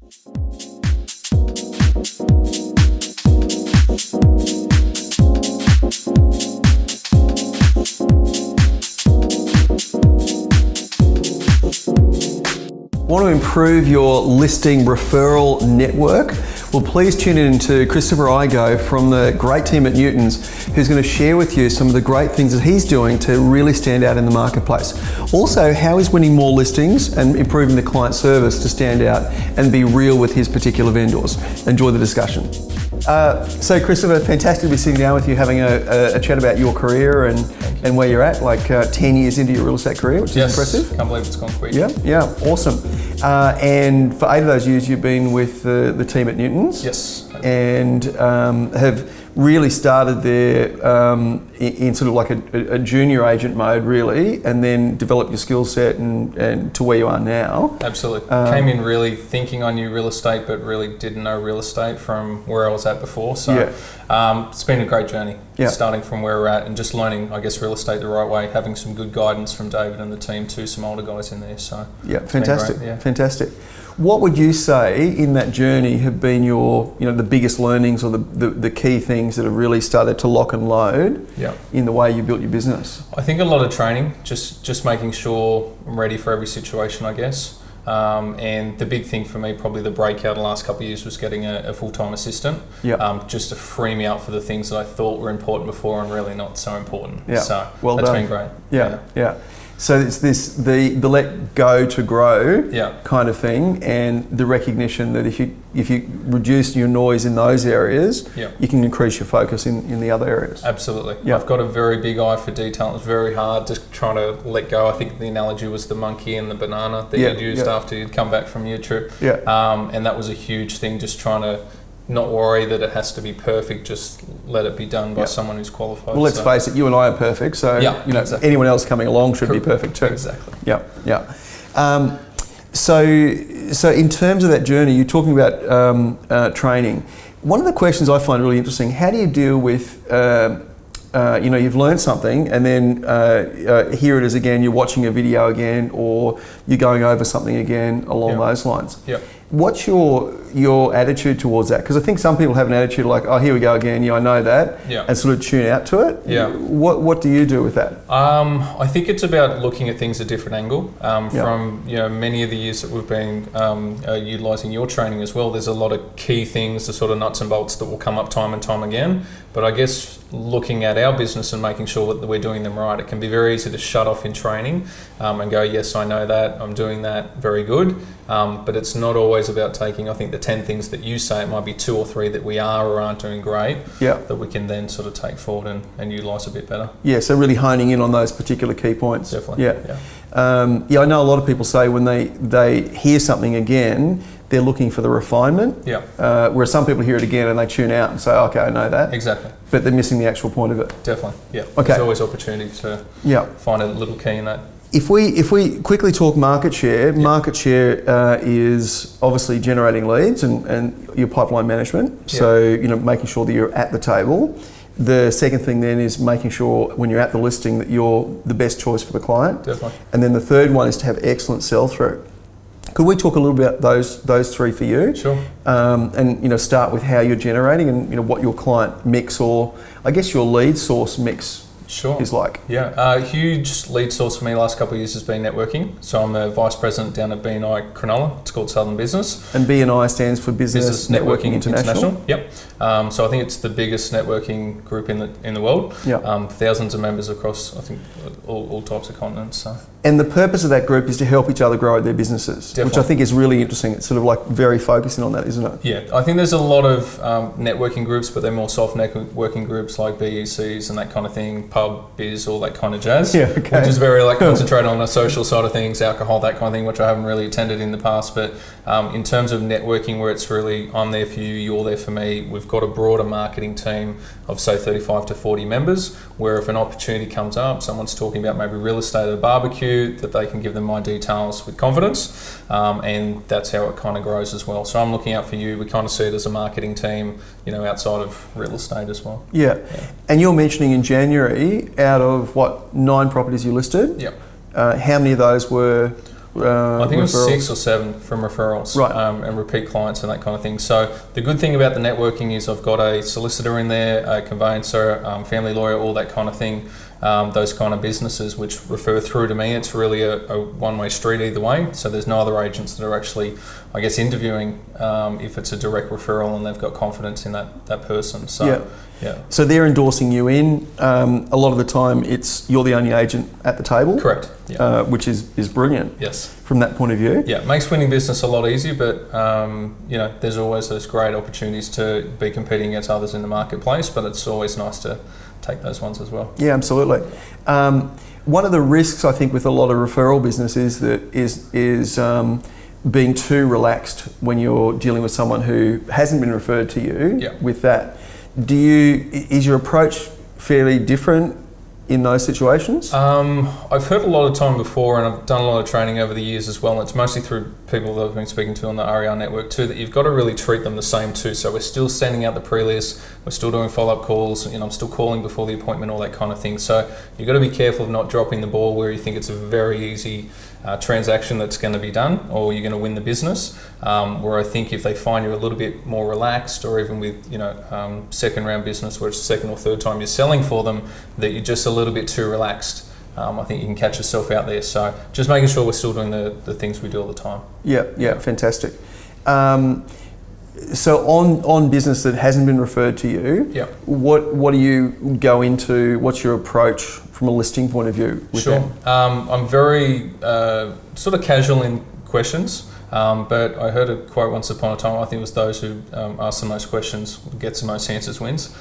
Want to improve your listing referral network? Well, please tune in to Christopher Igoe from the great team at Newtons, who's going to share with you some of the great things that he's doing to really stand out in the marketplace. Also, how he's winning more listings and improving the client service to stand out and be real with his particular vendors. Enjoy the discussion. So Christopher, fantastic to be sitting down with you, having a chat about your career and where you're at, like 10 years into your real estate career, which is impressive. Can't believe it's gone quick. Yeah, awesome. And for 8 of those years, you've been with the team at Newtons. Yes. And have really started there in sort of like a junior agent mode, really, and then developed your skill set and to where you are now. Absolutely. Came in really thinking I knew real estate, but really didn't know real estate from where I was at before. So it's been a great journey, starting from where we're at and just learning, I guess, real estate the right way, having some good guidance from David and the team too, some older guys in there. So fantastic, fantastic. What would you say in that journey have been your, the biggest learnings or the key things that have really started to lock and load in the way you built your business? I think a lot of training, just making sure I'm ready for every situation, I guess. And the big thing for me, probably the breakout the last couple of years, was getting a full-time assistant, just to free me up for the things that I thought were important before and really not so important. So that's been great. Yeah. So it's the let go to grow kind of thing, and the recognition that if you reduce your noise in those areas, you can increase your focus in the other areas. Absolutely. I've got a very big eye for detail. It's very hard just trying to let go. I think the analogy was the monkey and the banana that you'd used after you'd come back from your trip. And that was a huge thing, just trying to not worry that it has to be perfect, just let it be done by someone who's qualified. Well, let's face it, you and I are perfect, so anyone else coming along should be perfect too. Exactly. So in terms of that journey, you're talking about training. One of the questions I find really interesting, how do you deal with, you've learned something and then here it is again, you're watching a video again, or you're going over something again along those lines. What's your attitude towards that? Because I think some people have an attitude like, oh, here we go again, I know that, and sort of tune out to it. What do you do with that? I think it's about looking at things at a different angle. From many of the years that we've been utilising your training as well, there's a lot of key things, the sort of nuts and bolts that will come up time and time again. But I guess looking at our business and making sure that we're doing them right, it can be very easy to shut off in training and go, yes, I know that, I'm doing that, very good. But it's not always about taking, I think, the 10 things that you say. It might be 2 or 3 that we are or aren't doing great that we can then sort of take forward and utilise a bit better. So really honing in on those particular key points. Definitely. I know a lot of people say when they hear something again, they're looking for the refinement. Whereas some people hear it again and they tune out and say, okay, I know that. Exactly. But they're missing the actual point of it. Definitely. Okay. There's always opportunity to find a little key in that. If we quickly talk market share, market share is obviously generating leads and your pipeline management. So making sure that you're at the table. The second thing then is making sure when you're at the listing that you're the best choice for the client. Definitely. And then the third one is to have excellent sell through. Could we talk a little bit about those 3 for you? Sure. And start with how you're generating and what your client mix, or I guess your lead source mix is like. A huge lead source for me the last couple of years has been networking. So I'm a vice president down at BNI Cronulla. It's called Southern Business. And BNI stands for Business Networking International. So I think it's the biggest networking group in the world. Thousands of members across, I think, all types of continents. So. And the purpose of that group is to help each other grow their businesses, which I think is really interesting. It's sort of like very focusing on that, isn't it? Yeah, I think there's a lot of networking groups, but they're more soft networking groups like BECs and that kind of thing, pub, biz, all that kind of jazz, which is very concentrated on the social side of things, alcohol, that kind of thing, which I haven't really attended in the past. But in terms of networking, where it's really I'm there for you, you're there for me, we've got a broader marketing team of say 35 to 40 members, where if an opportunity comes up, someone's talking about maybe real estate at a barbecue, that they can give them my details with confidence, and that's how it kind of grows as well. So I'm looking out for you. We kind of see it as a marketing team, outside of real estate as well. And you're mentioning in January, out of 9 properties you listed? How many of those were I think it was referrals? 6 or 7 from referrals, Right. And repeat clients and that kind of thing. So the good thing about the networking is I've got a solicitor in there, a conveyancer, family lawyer, all that kind of thing. Those kind of businesses which refer through to me. It's really a one-way street either way. So there's no other agents that are actually, I guess, interviewing if it's a direct referral and they've got confidence in that person. So yeah. So they're endorsing you in. A lot of the time, you're the only agent at the table. Correct. Yeah. Which is brilliant. Yes. From that point of view. Yeah, it makes winning business a lot easier, but there's always those great opportunities to be competing against others in the marketplace. But it's always nice to take those ones as well. Yeah, absolutely. One of the risks I think with a lot of referral business is being too relaxed when you're dealing with someone who hasn't been referred to you. Yeah. With that, is your approach fairly different in those situations? I've heard a lot of time before, and I've done a lot of training over the years as well. And it's mostly through people that I've been speaking to on the RER network too, that you've got to really treat them the same too. So we're still sending out the pre-list, we're still doing follow-up calls, I'm still calling before the appointment, all that kind of thing. So you've got to be careful of not dropping the ball where you think it's a very easy transaction that's going to be done, or you're going to win the business. Where I think if they find you a little bit more relaxed, or even with second round business where it's the second or third time you're selling for them, that you're just a little bit too relaxed. I think you can catch yourself out there. So just making sure we're still doing the things we do all the time. Yeah, fantastic. So on business that hasn't been referred to you, what do you go into? What's your approach from a listing point of view with them? I'm very sort of casual in questions. But I heard a quote once upon a time, I think it was those who ask the most questions, gets the most answers wins.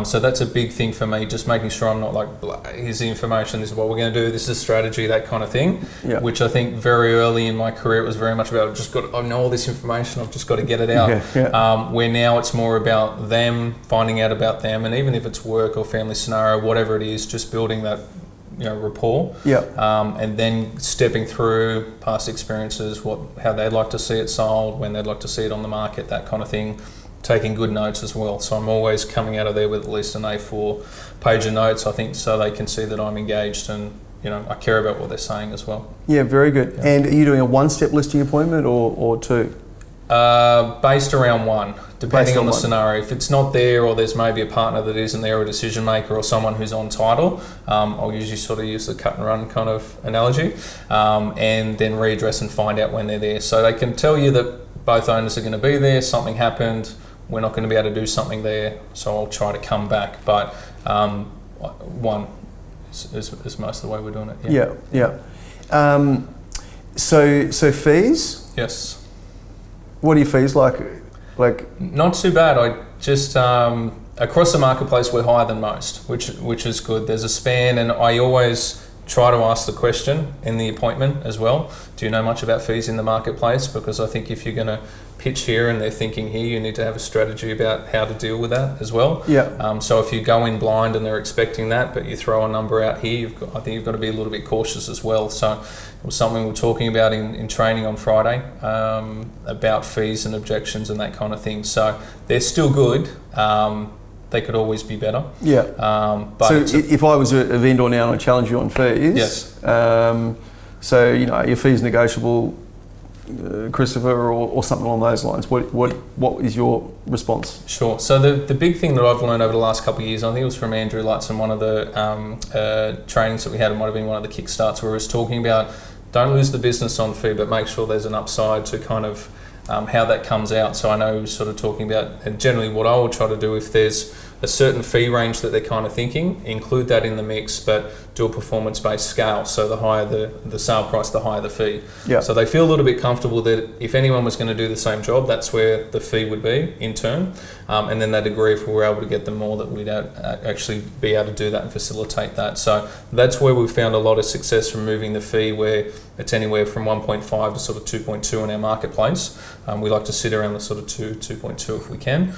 So that's a big thing for me, just making sure I'm not like, here's the information, this is what we're going to do, this is strategy, that kind of thing, which I think very early in my career it was very much about, I know all this information, I've just got to get it out. Where now it's more about them, finding out about them, and even if it's work or family scenario, whatever it is, just building that rapport, and then stepping through past experiences, how they'd like to see it sold, when they'd like to see it on the market, that kind of thing, taking good notes as well. So I'm always coming out of there with at least an A4 page of notes, I think, so they can see that I'm engaged and I care about what they're saying as well. Yeah, very good. And are you doing a one-step listing appointment or two? Based around one, depending on the scenario. If it's not there, or there's maybe a partner that isn't there, or a decision maker, or someone who's on title, I'll usually sort of use the cut and run kind of analogy, and then readdress and find out when they're there. So they can tell you that both owners are going to be there, something happened, we're not going to be able to do something there, so I'll try to come back. But one is most of the way we're doing it. So fees? Yes. What are your fees like? Not too bad. I just across the marketplace we're higher than most, which is good. There's a span, and I always try to ask the question in the appointment as well. Do you know much about fees in the marketplace? Because I think if you're going to pitch here and they're thinking here, you need to have a strategy about how to deal with that as well. So if you go in blind and they're expecting that, but you throw a number out here, I think you've got to be a little bit cautious as well. So it was something we were talking about in training on Friday, about fees and objections and that kind of thing. So they're still good. They could always be better. But so if I was a vendor now and I challenge you on fees, so your fees negotiable, Christopher, or something along those lines, what is your response? Sure. So the big thing that I've learned over the last couple of years, I think it was from Andrew Lutz in one of the trainings that we had, it might have been one of the kickstarts, where he was talking about don't lose the business on fee, but make sure there's an upside to kind of how that comes out. So I know he was sort of talking about, and generally what I will try to do, if there's a certain fee range that they're kind of thinking, include that in the mix, but do a performance-based scale. So the higher the sale price, the higher the fee. So they feel a little bit comfortable that if anyone was going to do the same job, that's where the fee would be in turn. And then they'd agree if we were able to get them more, that we'd actually be able to do that and facilitate that. So that's where we've found a lot of success from moving the fee, where it's anywhere from 1.5 to sort of 2.2 in our marketplace. We like to sit around the sort of 2.2 if we can,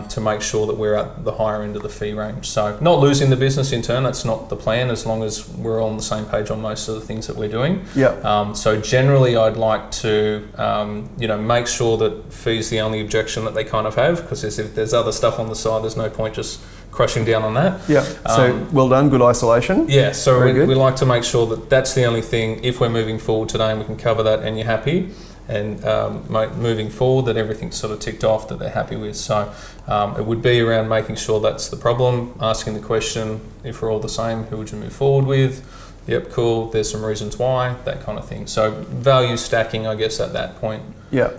to make sure that we're at the higher end of the fee range. So not losing the business in turn, that's not the plan, as long as we're all on the same page on most of the things that we're doing. So generally I'd like to make sure that fee's the only objection that they kind of have, because if there's other stuff on the side, there's no point just crushing down on that. Yeah. So well done, good isolation. Yeah. So Very we like to make sure that that's the only thing. If we're moving forward today, and we can cover that, and you're happy, and moving forward, that everything's sort of ticked off that they're happy with. So it would be around making sure that's the problem, asking the question, if we're all the same, who would you move forward with? Yep, cool, there's some reasons why, that kind of thing. So value stacking, I guess, at that point. Yeah.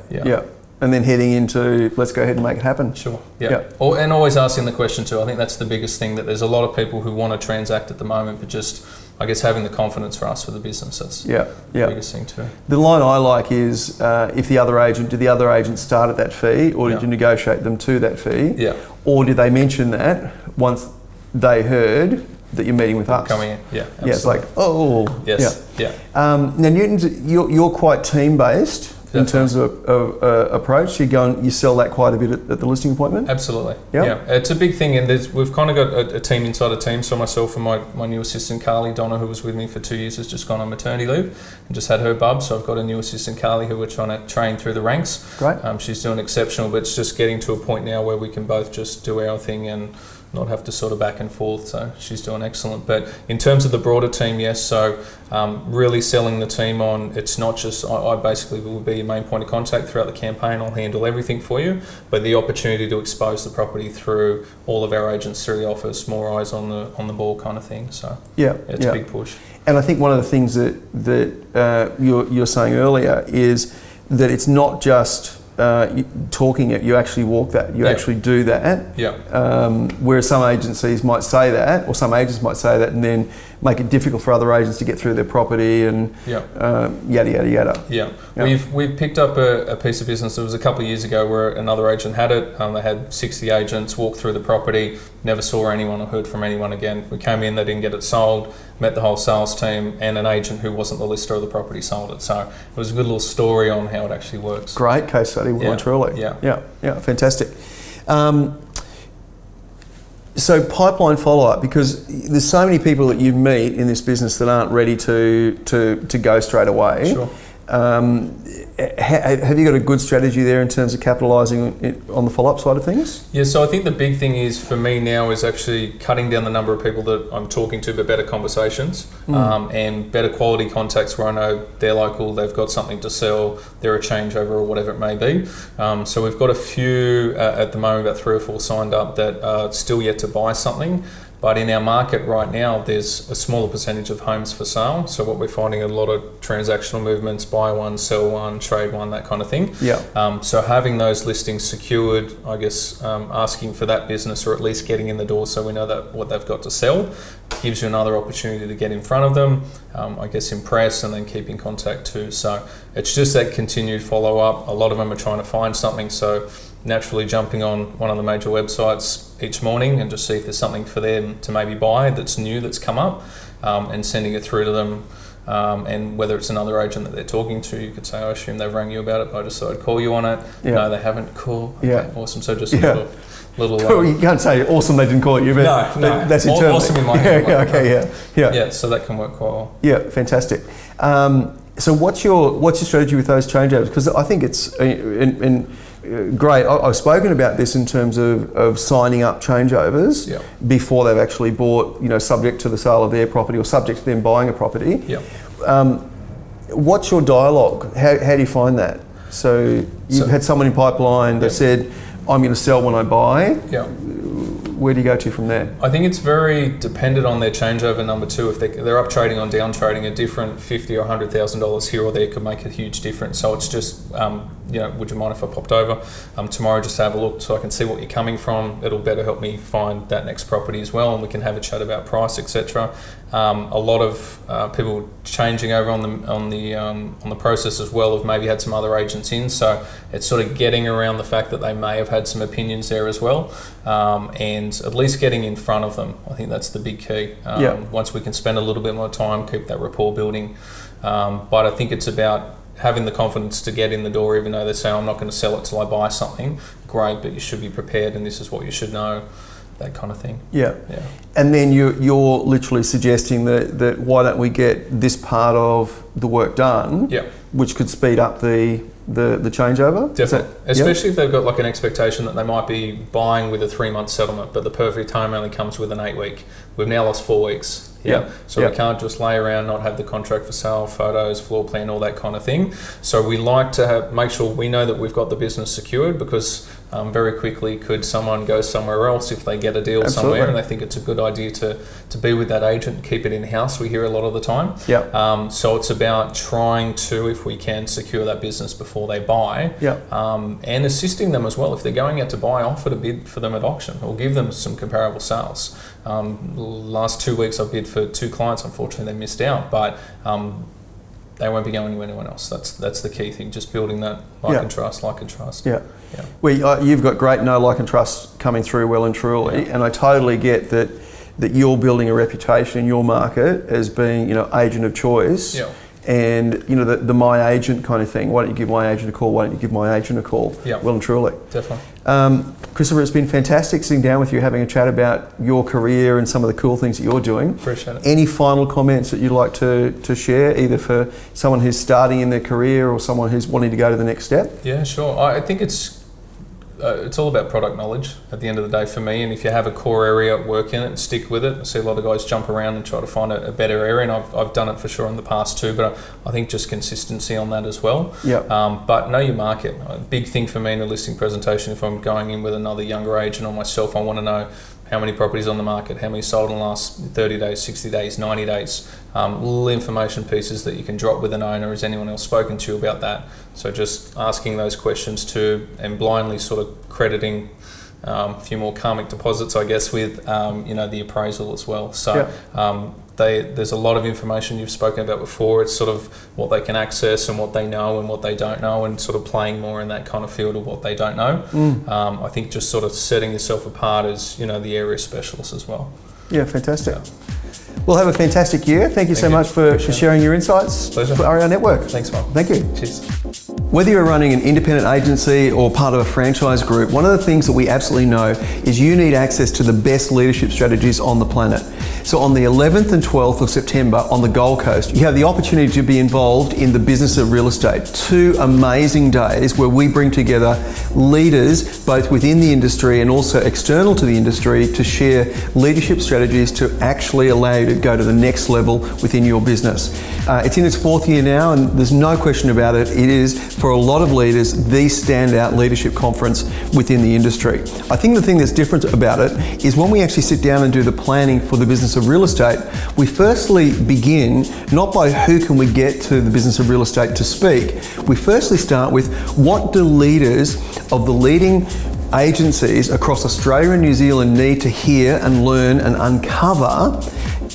And then heading into, let's go ahead and make it happen. Sure, yeah. And always asking the question too. I think that's the biggest thing, that there's a lot of people who want to transact at the moment, but just, I guess, having the confidence for us for the business, that's the biggest thing too. The line I like is, if the other agent, did the other agent start at that fee, or did you negotiate them to that fee? Yeah. Or did they mention that once they heard that you're meeting with us? Coming in, yeah. Absolutely. Yeah, it's like, oh. Yes, yeah. Now Newton's, you're quite team-based. In terms of approach, you sell that quite a bit at the listing appointment? Absolutely. Yeah. It's a big thing, and we've kind of got a team inside a team. So myself and my new assistant, Carly Donna, who was with me for 2 years, has just gone on maternity leave and just had her bub. So I've got a new assistant, Carly, who we're trying to train through the ranks. Great. She's doing exceptional, but it's just getting to a point now where we can both just do our thing and not have to sort of back and forth. So she's doing excellent. But in terms of the broader team, yes. So really selling the team on, it's not just, I basically will be your main point of contact throughout the campaign. I'll handle everything for you, but the opportunity to expose the property through all of our agents through the office, more eyes on the ball kind of thing. So it's a big push. And I think one of the things that you're saying earlier is that it's not just talking it, you actually walk that, you actually do that. Whereas some agencies might say that, or some agents might say that, and then make it difficult for other agents to get through their property and yada yada yada. We've picked up a piece of business. It was a couple of years ago where another agent had it. They had 60 agents walk through the property, never saw anyone or heard from anyone again. We came in, they didn't get it sold, met the whole sales team, and an agent who wasn't the lister of the property sold it. So it was a good little story on how it actually works. Great case study, well and truly. Yeah, fantastic. So pipeline follow-up, because there's so many people that you meet in this business that aren't ready to go straight away. Sure. Have you got a good strategy there in terms of capitalising on the follow-up side of things? Yeah, so I think the big thing is for me now is actually cutting down the number of people that I'm talking to, but better conversations and better quality contacts where I know they're local, they've got something to sell, they're a changeover or whatever it may be. So we've got a few at the moment, about 3 or 4 signed up that are still yet to buy something. But in our market right now, there's a smaller percentage of homes for sale. So what we're finding, a lot of transactional movements, buy one, sell one, trade one, that kind of thing. So having those listings secured, I guess, asking for that business, or at least getting in the door so we know that what they've got to sell, gives you another opportunity to get in front of them, I guess impress, and then keep in contact too. So it's just that continued follow up. A lot of them are trying to find something. So naturally jumping on one of the major websites each morning and just see if there's something for them to maybe buy that's new, that's come up, and sending it through to them. And whether it's another agent that they're talking to, you could say, I assume they've rang you about it, but I just thought I'd call you on it. No, they haven't. Cool. Okay, awesome. So just a little cool. You can't say awesome they didn't call you, but no. That's internally. Awesome in my head. Yeah, so that can work quite well. Yeah, fantastic. So what's your strategy with those changeovers? Because I think it's great. I've spoken about this in terms of signing up changeovers before they've actually bought, subject to the sale of their property or subject to them buying a property. What's your dialogue? How do you find that? So you've had someone in pipeline that said, I'm going to sell when I buy. Where do you go to from there? I think it's very dependent on their changeover number two. If they're up trading or down trading, a different $50,000 or $100,000 here or there could make a huge difference. So it's just, would you mind if I popped over tomorrow just to have a look so I can see what you're coming from? It'll better help me find that next property as well, and we can have a chat about price, etc. A lot of people changing over on the process as well have maybe had some other agents in, so it's sort of getting around the fact that they may have had some opinions there as well, and at least getting in front of them. I think that's the big key. Once we can spend a little bit more time, keep that rapport building, but I think it's about having the confidence to get in the door, even though they say, I'm not going to sell it till I buy something. Great, but you should be prepared, and this is what you should know. That kind of thing. And then you're literally suggesting that why don't we get this part of the work done, which could speed up the the changeover? Definitely. Especially if they've got like an expectation that they might be buying with a 3-month settlement, but the perfect time only comes with an 8-week. We've now lost 4 weeks. So we can't just lay around, not have the contract for sale, photos, floor plan, all that kind of thing. So we like to make sure we know that we've got the business secured, because very quickly could someone go somewhere else if they get a deal somewhere and they think it's a good idea to be with that agent, keep it in-house. We hear a lot of the time. So it's about trying to, if we can, secure that business before they buy, and assisting them as well. If they're going out to buy, offer to bid for them at auction or give them some comparable sales. Last 2 weeks I've bid for 2 clients. Unfortunately, they missed out, but they won't be going to anyone else. That's the key thing, just building that like and trust. Well, you've got great like and trust coming through well and truly, and I totally get that you're building a reputation in your market as being, agent of choice. And the my agent kind of thing. Why don't you give my agent a call? Why don't you give my agent a call? Well and truly. Definitely. Christopher, it's been fantastic sitting down with you, having a chat about your career and some of the cool things that you're doing. Appreciate it. Any final comments that you'd like to share, either for someone who's starting in their career or someone who's wanting to go to the next step? Yeah, sure. I think it's all about product knowledge at the end of the day for me, and if you have a core area, work in it, stick with it. I see a lot of guys jump around and try to find a better area, and I've done it for sure in the past too, but I think just consistency on that as well. But know your market. A big thing for me in a listing presentation, if I'm going in with another younger agent or myself, I want to know how many properties on the market, how many sold in the last 30 days, 60 days, 90 days. Little information pieces that you can drop with an owner. Has anyone else spoken to you about that? So just asking those questions too, and blindly sort of crediting a few more karmic deposits, I guess, with the appraisal as well. So there's a lot of information you've spoken about before. It's sort of what they can access and what they know and what they don't know, and sort of playing more in that kind of field of what they don't know. I think just sort of setting yourself apart as the area specialist as well. Yeah, fantastic. Well, have a fantastic year. Thank you so much for sharing your insights for RER Network. Thanks, Mark. Thank you. Cheers. Whether you're running an independent agency or part of a franchise group, one of the things that we absolutely know is you need access to the best leadership strategies on the planet. So on the 11th and 12th of September on the Gold Coast, you have the opportunity to be involved in the business of real estate. 2 amazing days where we bring together leaders both within the industry and also external to the industry to share leadership strategies to actually allow you to go to the next level within your business. It's in its 4th year now, and there's no question about it. It is, for a lot of leaders, the standout leadership conference within the industry. I think the thing that's different about it is when we actually sit down and do the planning for the business of real estate, we firstly begin not by who can we get to the business of real estate to speak. We firstly start with what do leaders of the leading agencies across Australia and New Zealand need to hear and learn and uncover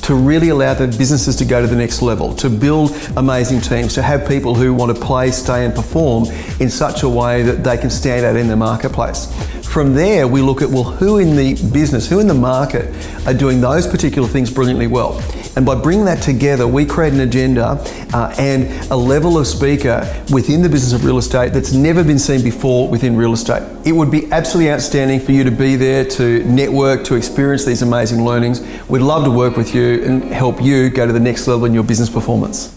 to really allow the businesses to go to the next level, to build amazing teams, to have people who want to play, stay and perform in such a way that they can stand out in the marketplace. From there, we look at, who in the business, who in the market are doing those particular things brilliantly well. And by bringing that together, we create an agenda and a level of speaker within the business of real estate that's never been seen before within real estate. It would be absolutely outstanding for you to be there, to network, to experience these amazing learnings. We'd love to work with you and help you go to the next level in your business performance.